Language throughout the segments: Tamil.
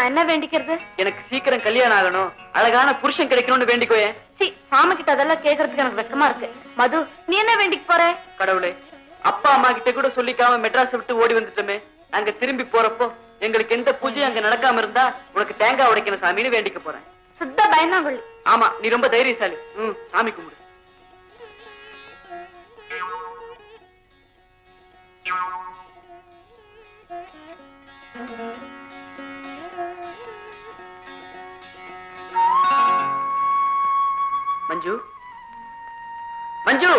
நான் என்ன வேண்டிக்கிறது? எனக்கு சீக்கிரம் கல்யாணம் ஆகணும், அழகான புருஷன் கிடைக்கணும்னு வேண்டிக்கோயே. சாமி கிட்ட அதெல்லாம் கேக்குறதுக்கு எனக்கு வெக்கமா இருக்கு. மது, நீ என்ன வேண்டிக்கு போற? கடவுளே, அப்பா அம்மா கிட்ட கூட சொல்லிக்காம மெட்ராஸ் விட்டு ஓடி வந்துட்டோமே. அங்க திரும்பி போறப்போ எங்களுக்கு எந்த பூஜையும் அங்க நடக்காம இருந்தா உனக்கு தேங்காய் உடைக்கணும் சாமின்னு வேண்டிக்க போறேன். சுத்த பயந்தாங்கொள்ளி. ஆமா, நீ ரொம்ப தைரியசாலி. சாமி கும்பிடு. மஞ்சு, மஞ்சு,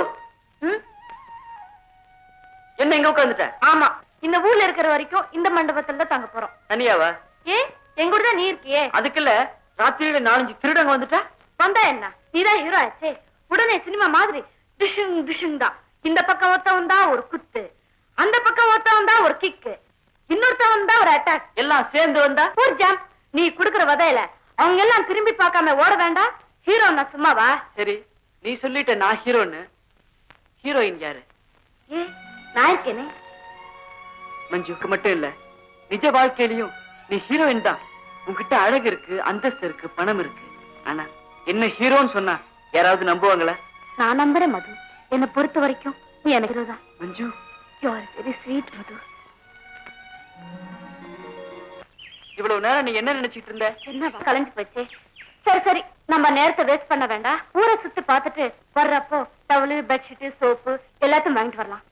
என்ன எங்க உட்காந்துட்ட? ஆமா, இந்த ஊர்ல இருக்கிற வரைக்கும் இந்த மண்டபத்துல தான் தங்க போறோம். தனியாவா? எங்கூட தான் நீ இருக்கியே. அதுக்குல்ல ராத்திரியில 4-5 திருடங்க வந்துட்டா? வந்தா என்ன, நீதான் ஹீரோ ஆச்சே. உடனே சினிமா மாதிரி டிஷுங் டிஷுங் தான். இந்த பக்கம் ஒருத்தவன் தான் ஒரு குத்து, அந்த பக்கம் ஒருத்தவன் தான் ஒரு கிக்கு, இன்னொருத்தவன் தான் ஒரு அட்டாக். எல்லாம் சேர்ந்து வந்தா ஒரு ஜம்ப். நீ குடுக்கற வதையில அவங்க எல்லாம் திரும்பி பார்க்காம ஓட வேண்டாம். ஹீரோ நான் சும்மாவா? சரி, நீ சொல்லிட்ட நான் ஹீரோன்னு. ஹீரோயின் யாரு? நான் இருக்கேனே. மஞ்சுக்கு மட்டும் இல்ல, நிஜ வாழ்க்கையிலையும் நீ ஹீரோயின் தான். உன்கிட்ட அழகு இருக்கு, அந்தஸ்து இருக்கு, பணம் இருக்கு. ஆனா என்ன ஹீரோன்னு சொன்னா யாராவது நம்புவாங்களா? நான் நம்புறேன் மது. என்னை பொறுத்த வரைக்கும் நீ எனக்கு ஹீரோ தான். மஞ்சு, யூ ஆர் வெரி ஸ்வீட் மது. இவ்வளவு நேரம் நீ என்ன நினைச்சிட்டு இருந்த? என்ன கலைஞ்சு போச்சே. சரி சரி, நம்ம நேரத்தை வேஸ்ட் பண்ண வேண்டாம். ஊரை சுத்தி பார்த்துட்டு வர்றப்போ டவலு, பெட்ஷீட், சோப்பு எல்லாத்தையும் வாங்கிட்டு வரலாம்.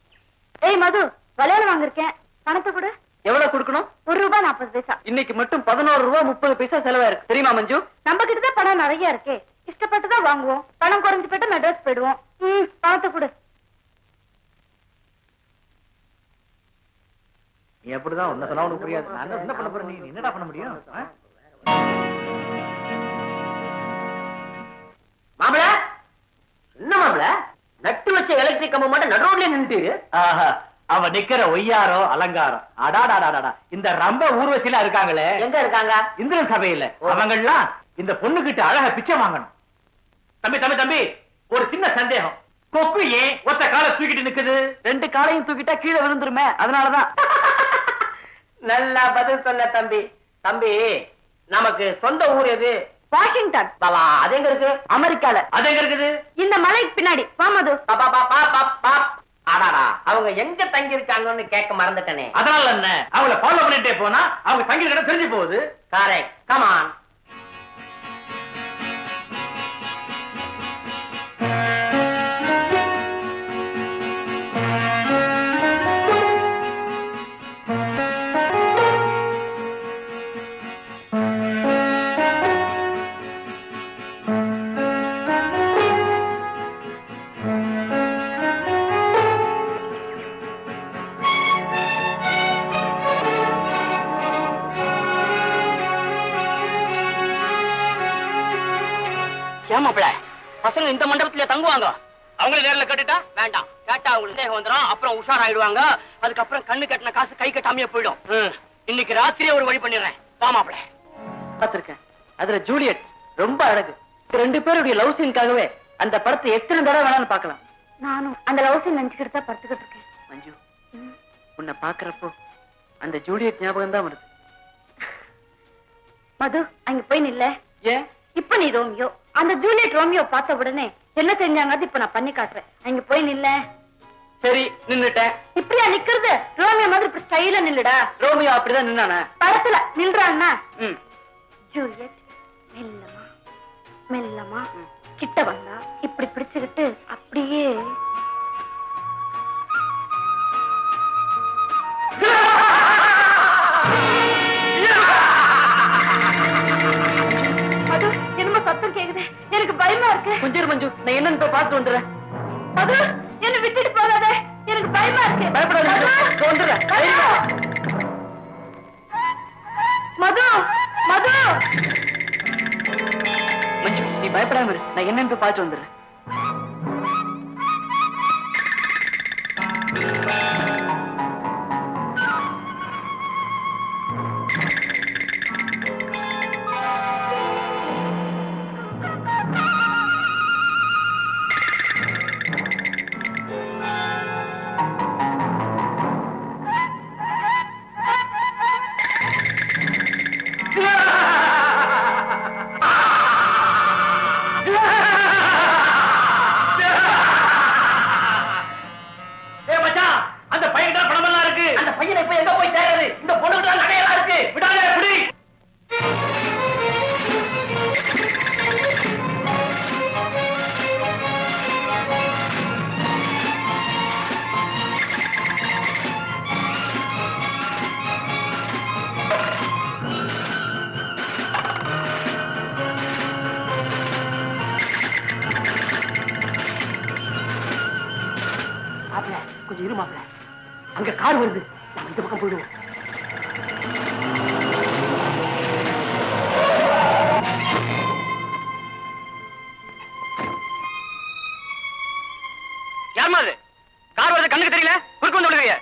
ஏய் மது, வளையல் வாங்கிருக்கேன், பணத்தை கொடு. எவ்வளவு கொடுக்கணும்? ₹1.40. இன்னைக்கு மட்டும் ₹11.30 செலவா இருக்கு தெரியுமா மஞ்சு? நம்ம கிட்டதான் பணம் நிறைய இருக்கே, இஷ்டப்பட்டுதான் வாங்குவோம். பணம் குறைஞ்சு போயிட்டு மெட்ராஸ் போயிடுவோம். பணத்தை கொடு. நீ எப்படிதான் ஒன்ன சொன்னா உனக்கு புரியாது. நான் என்ன பண்ண போறேன்? நீ என்னடா பண்ண முடியும்? மாப்பிள, என்ன மாப்பிள, நட்டு வச்ச எலக்ட்ரிக் கம்பம் மட்டும் நடு ரோட்லயே நின்னுட்டு. அவ நிக்கிற ஒய்யாரோ அலங்காரம். அடாடாடாடா, இந்த ரொம்ப ஊர்வசில இருக்காங்களே. எங்க இருக்காங்க? இந்திரன் சபையில. அவங்கெல்லாம் இந்த பொண்ணு கிட்ட அழகா பிச்சை வாங்கணும். தம்பி தம்பி தம்பி, ஒரு சின்ன சந்தேகம். கொக்கு ஏன் ஒத்த காலை தூக்கிட்டு நிக்குது? 2 காலையும் தூக்கிட்டா கீழே விழுந்துருமே, அதனாலதான். நல்லா பதில் சொன்ன தம்பி. தம்பி, நமக்கு சொந்த ஊர் எது? வாஷிங்டன். பாபா, அது எங்க இருக்கு? அமெரிக்கால. அது எங்க இருக்குது? இந்த மலைக்கு பின்னாடி. வாமது. ஆடாடா, அவங்க எங்க தங்கி இருக்காங்கன்னு கேட்க மறந்துட்டனே. அதனால என்ன, அவங்கள ஃபாலோ பண்ணிட்டே போனா அவங்க தங்கி இருக்க தெரிஞ்சு போகுது. Correct, come on. ஏமாப்ல, பசங்க இந்த மண்டபத்திலே தங்குவாங்க. அவங்களே நேரில் கட்டிட்டா வேண்டாம், கேட்டா அவங்களுக்கு தேகம் வந்துடும். அப்புறம் உஷாராயிடுவாங்க. அதுக்கப்புறம் கண்ணு கட்டின காசு கை கட்டாமையே போயிடும். இன்னைக்கு ராத்திரியே ஒரு வழி பண்ணிடுறேன். வாமாப்ல. பாத்திருக்கேன், அதுல ஜூலியட் ரொம்ப அழகு. 2 பேருடைய லவ் சீனுக்காகவே அந்த படத்தை எத்தனை தடவை வேணாலும் பார்க்கலாம். நானும் அந்த லவ் சீன் நினைச்சுக்கிட்டு தான் படுத்துக்கிட்டு இருக்கேன். மஞ்சு, உன்னை பாக்குறப்போ அந்த ஜூலியட் ஞாபகம் தான் வருது. மது, அங்க போய் நில்ல. ஏன்? இப்ப நீ ரோமியோ, அந்த ஜூலியட் ரோமியோ பார்த்த உடனே என்ன செஞ்சாங்க இப்ப நான் பண்ணி காட்டுறேன். அங்க போய் நில்ல. சரி, நின்னுட்டேன். இப்படியா நிக்கிறது? ரோமியோ மாதிரி இப்ப ஸ்டைல நில்லுடா. ரோமியோ அப்படிதான் நின்னானே படத்துல நின்றான்னா. ஜூலியட் மெல்லமா மெல்லமா கிட்ட வந்தா இப்படி பிடிச்சுக்கிட்டு அப்படியே மது, என்னமோ சத்தம் கேக்குது, எனக்கு பயமா இருக்கு. கொஞ்சம் மஞ்சு, நான் என்னன்னு போய் பார்த்து வந்துடுறேன். மது, என்ன விட்டுட்டு போகாத, எனக்கு பயமா இருக்கு. பயப்படாத, வந்துடுறேன். மது, மது. மஞ்சு, நீ பயப்படாம இரு, நான் என்னன்னு போய் பார்த்து வந்துடுறேன். கொஞ்சம் இருமாப்ல, அங்க கார் வருது, நம்ம இந்த பக்கம் போயிடுவோம். யாருமா அது? கார் வருது, கண்ணுக்கு தெரியல, குறுக்கு வந்து விடுங்க.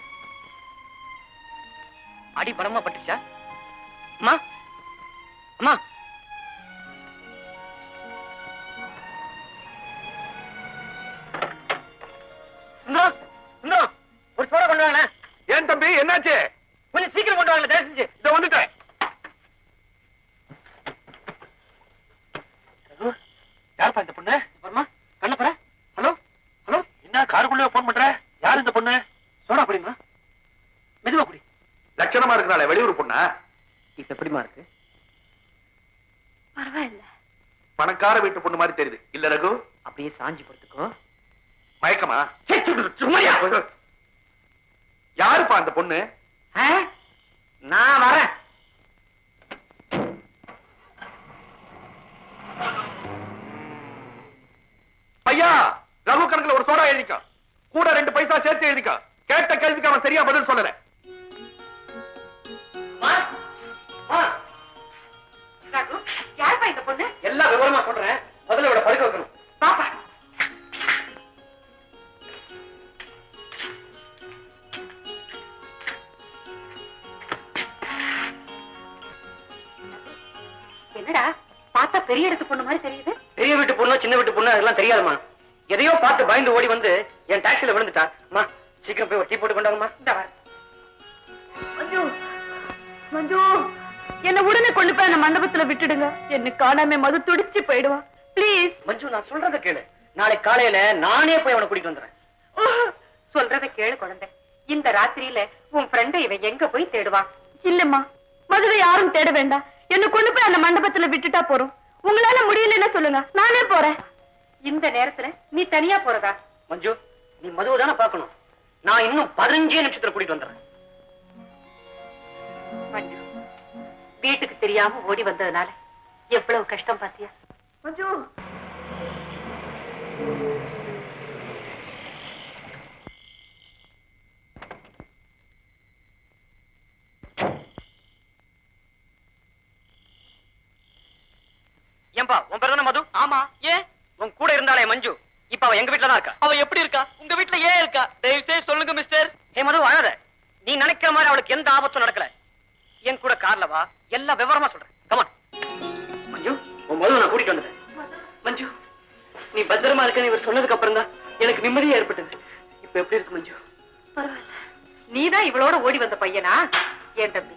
அடி பலமா பட்டுச்சா? அம்மா அம்மா, சுந்தரம் சுந்தரம், ஒரு சோடா கொண்டு வாங்க. ஏன் தம்பி, என்னாச்சு? கொஞ்சம் சீக்கிரம் கொண்டு வாங்க, தயவு செஞ்சு. இத வந்துட்டேன். யாருப்பா இந்த பொண்ணு? வரமா கண்ண போற. ஹலோ ஹலோ, என்ன காருக்குள்ளே போன் பண்ற? யார் இந்த பொண்ணு? சோடா குடிமா, மெதுவா குடி. லட்சணமா இருக்கனால வெளியூர் பொண்ணா? இப்ப எப்படிமா இருக்கு? பரவாயில்ல. பணக்கார வீட்டு பொண்ணு மாதிரி தெரியுது இல்ல ரகு? அப்படியே சாஞ்சி படுத்துக்கோ. மயக்கமா? சும்மாயா? யாருப்பா அந்த பொண்ணு? நான் வரேன். ஐயா, ரகு கணக்குல ஒரு சோடா எழுதிக்க, கூட 2 பைசா சேர்த்து எழுதிக்க. கேட்ட கேள்விக்கு அவன் சரியா பதில் சொல்லல. யாருப்பா இந்த பொண்ணு? எல்லா விவரமா சொல்றேன், முதல்ல இவட படுக்க வைக்கணும். பாப்பா. என்னடா பார்த்தா பெரிய இடத்து பொண்ணு மாதிரி தெரியுது? பெரிய வீட்டு பொண்ணு சின்ன வீட்டு பொண்ணு அதெல்லாம் தெரியாதுமா. எதையோ பார்த்து பயந்து ஓடி வந்து என் டாக்ஸில விழுந்துட்டா. அம்மா சீக்கிரம் போய் ஒரு டீ போட்டு கொண்டாங்கம்மா. இந்த வர. மஞ்சு மஞ்சு, என்ன உடனே கொண்டு போய் அந்த மண்டபத்துல விட்டுடுங்க. என்ன காணாம மது துடிச்சு போயிடுவான். பிளீஸ். மஞ்சு, நான் சொல்றத கேளு. நாளைக்கு காலையில நானே போய் அவனை கூட்டிட்டு வந்துடுறேன். சொல்றத கேளு குழந்தை. இந்த ராத்திரியில உன் ஃப்ரெண்ட இவன் எங்க போய் தேடுவான்? இல்லம்மா, மதுவை யாரும் தேட வேண்டாம். என்ன கொண்டு போய் அந்த மண்டபத்துல விட்டுட்டா போறோம். உங்களால முடியலன்னு சொல்லுங்க, நானே போறேன். இந்த நேரத்துல நீ தனியா போறதா? மஞ்சு, நீ மதுவை தானே பார்க்கணும். நான் இன்னும் 15 நிமிஷத்துல கூட்டிட்டு வந்துடுறேன். மஞ்சு, வீட்டுக்கு தெரியாம ஓடி வந்ததுனால எவ்வளவு கஷ்டம் பாத்தியா? மஞ்சு, ஏன்பா, உன் பேர் தானே மது? ஆமா. ஏன்? உன் கூட இருந்தாலே மஞ்சு, இப்ப அவ எங்க வீட்டுல தான் இருக்கா. அவ எப்படி இருக்கா? உங்க வீட்டுல ஏன் இருக்கா? தயவு செய்து சொல்லுங்க மிஸ்டர். ஏ மது, அழாத. நீ நினைக்கிற மாதிரி அவளுக்கு எந்த ஆபத்தும் நடக்கல. என் கூட கார்ல வா, எல்லா விவரமா சொல்றேன். கமான். மஞ்சு, உன் மது நான் கூட்டிட்டு வந்துட்டேன். மஞ்சு, நீ பத்திரமா இருக்கன்னு இவர் சொன்னதுக்கு அப்புறம் தான் எனக்கு நிம்மதியா ஏற்பட்டது. இப்ப எப்படி இருக்கு மஞ்சு? பரவாயில்ல. நீதான் இவளோட ஓடி வந்த பையனா? ஏன் தம்பி,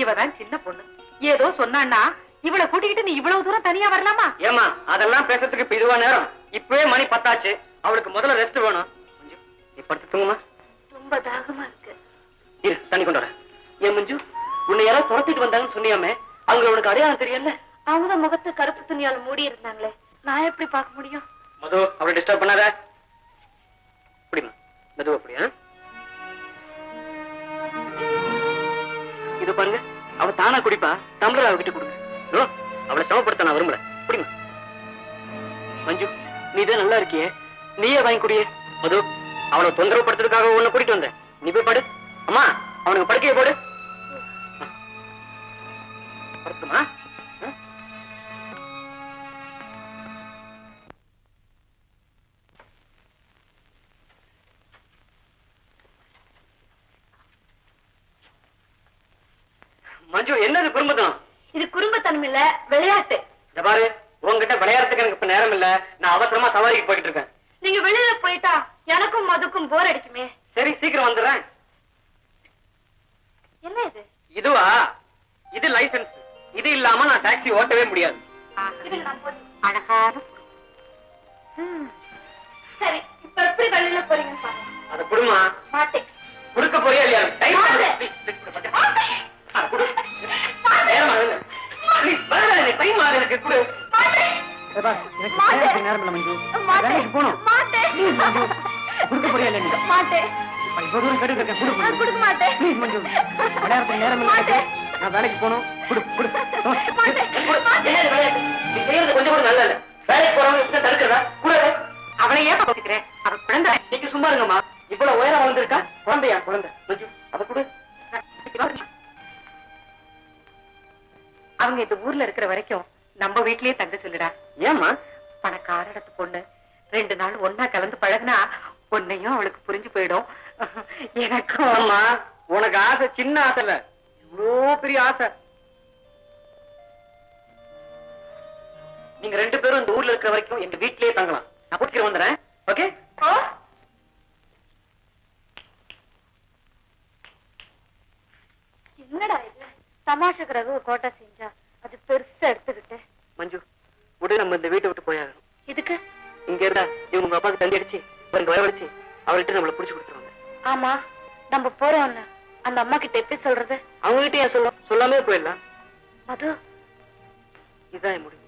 இவதான் சின்ன பொண்ணு. ஏதோ சொன்னான்னா இவளை கூட்டிக்கிட்டு நீ இவ்வளவு தூரம் தனியா வரலாமா? ஏமா, அதெல்லாம் பேசுறதுக்கு இப்ப இதுவா நேரம்? இப்பவே மணி 10 ஆச்சு. அவளுக்கு முதல்ல ரெஸ்ட் வேணும். மஞ்சு, நீ படுத்து தூங்குமா? ரொம்ப தாகமா இருக்கு. இரு, தண்ணி கொண்டு வரேன். ஏன் மஞ்சு, உன்னை யாரோ துரத்திட்டு வந்தாங்கன்னு சொன்னியாமே, அவங்க அவளுக்கு அடையாளம் தெரியல? அவங்கதான் முகத்தை கருப்பு துணியால மூடி இருந்தாங்களே, நான் எப்படி பார்க்க முடியும்? மது, அவளை டிஸ்டர்ப் பண்ணாத. அப்படிமா மது, அப்படியா? இது பாருங்க, அவ தானா குடிப்பா. டம்ளர் அவகிட்ட கொடுங்க. அவளை சமப்படுத்த நான் விரும்பல. புடிமா மஞ்சு, நீதான் நல்லா இருக்கியே, நீயே வாங்கி குடியே. மது, அவளை தொந்தரவு படுத்துறதுக்காக உன்னை கூட்டிட்டு வந்தேன். நீ போய் படு. அம்மா, அவனுக்கு படுக்கையை போடு. படுத்துமா? மஞ்சு, என்னது குறும்புதான்? இது குறும்பத்தனம் இல்ல, விளையாட்டு. இந்த பாரு, உங்ககிட்ட விளையாடுறதுக்கு எனக்கு இப்ப நேரம் இல்ல. நான் அவசரமா சவாரிக்கு போயிட்டு இருக்கேன். நீங்க வெளியில போயிட்டா எனக்கும் மதுக்கும் போர் அடிக்குமே. சரி, சீக்கிரம் வந்துடுறேன். என்ன இது? இதுவா? இது லைசன்ஸ். இது இல்லாம நான் டாக்ஸி ஓட்டவே முடியாது. இதுல நான் போட்டு அழகான சரி, இப்ப எப்படி வெளியில போறீங்கன்னு பாருங்க. அத குடுமா? மாட்டேன். குடுக்க போறியா இல்லையா? டைம் மாட்டேன். டைம் ஆகுது, எனக்கு குடு. மாட்டேன். நேரம் இல்ல மஞ்சு. மாட்டேன். போகணும். மாட்டேன். குடுக்க போறியா இல்லையா? மாட்டேன். இவ்வளவு தூரம் கேட்டு இருக்கேன். குடு நான் கொடுக்க மாட்டேன். ப்ளீஸ் மஞ்சு, விளையாடுறதுக்கு நேரம் இல்ல. மாட்டேன். நான் வேலைக்கு போகணும். குடு குடு. மாட்டேன். என்னது விளையாட்டு? நீ செய்யறது கொஞ்சம் கூட நல்ல இல்ல. வேலைக்கு போறவங்க தடுக்கிறதா? கூட அவளை ஏன் யோசிக்கிறேன்? அவ குழந்தை. நீங்க சும்மா இருங்கம்மா. இவ்வளவு உயரம் வளர்ந்துருக்கா? குழந்தையா? குழந்தை. மஞ்சு, அத கொடு. அவங்க இந்த ஊர்ல இருக்கிற வரைக்கும் நம்ம வீட்லயே தங்க சொல்லுடா. ஏம்மா? பணக்கார இடத்து பொண்ணு 2 நாள் ஒன்னா கலந்து பழகுனா பொண்ணையும் அவளுக்கு புரிஞ்சு போயிடும். எனக்கும் அம்மா, உனக்கு ஆசை சின்ன ஆசை இல்ல, இவ்வளோ பெரிய ஆசை. நீங்க 2 பேரும் இந்த ஊர்ல இருக்கிற வரைக்கும் எங்க வீட்லயே தங்கலாம். நான் கூட்டிட்டு வந்துடுறேன். ஓகே? என்னடா இது? தமாஷுக்கு ஒரு கோட்டை செஞ்சா அது பெருசா எடுத்துக்கிட்டு. மஞ்சு, உடனே நம்ம இந்த வீட்டை விட்டு போயாகணும். இதுக்கு? இங்க இருந்தா இவங்க உங்க அப்பாவுக்கு தண்ணி அடிச்சு அவருக்கு வரவழைச்சு அவர்கிட்ட நம்மள புடிச்சு கொடுத்துருவாங்க. ஆமா, நம்ம போறோம்ல, அந்த அம்மா கிட்ட எப்படி சொல்றது? அவங்க கிட்ட ஏன் சொல்லாமே போயிடலாம். மது, இதுதான் என் முடிவு.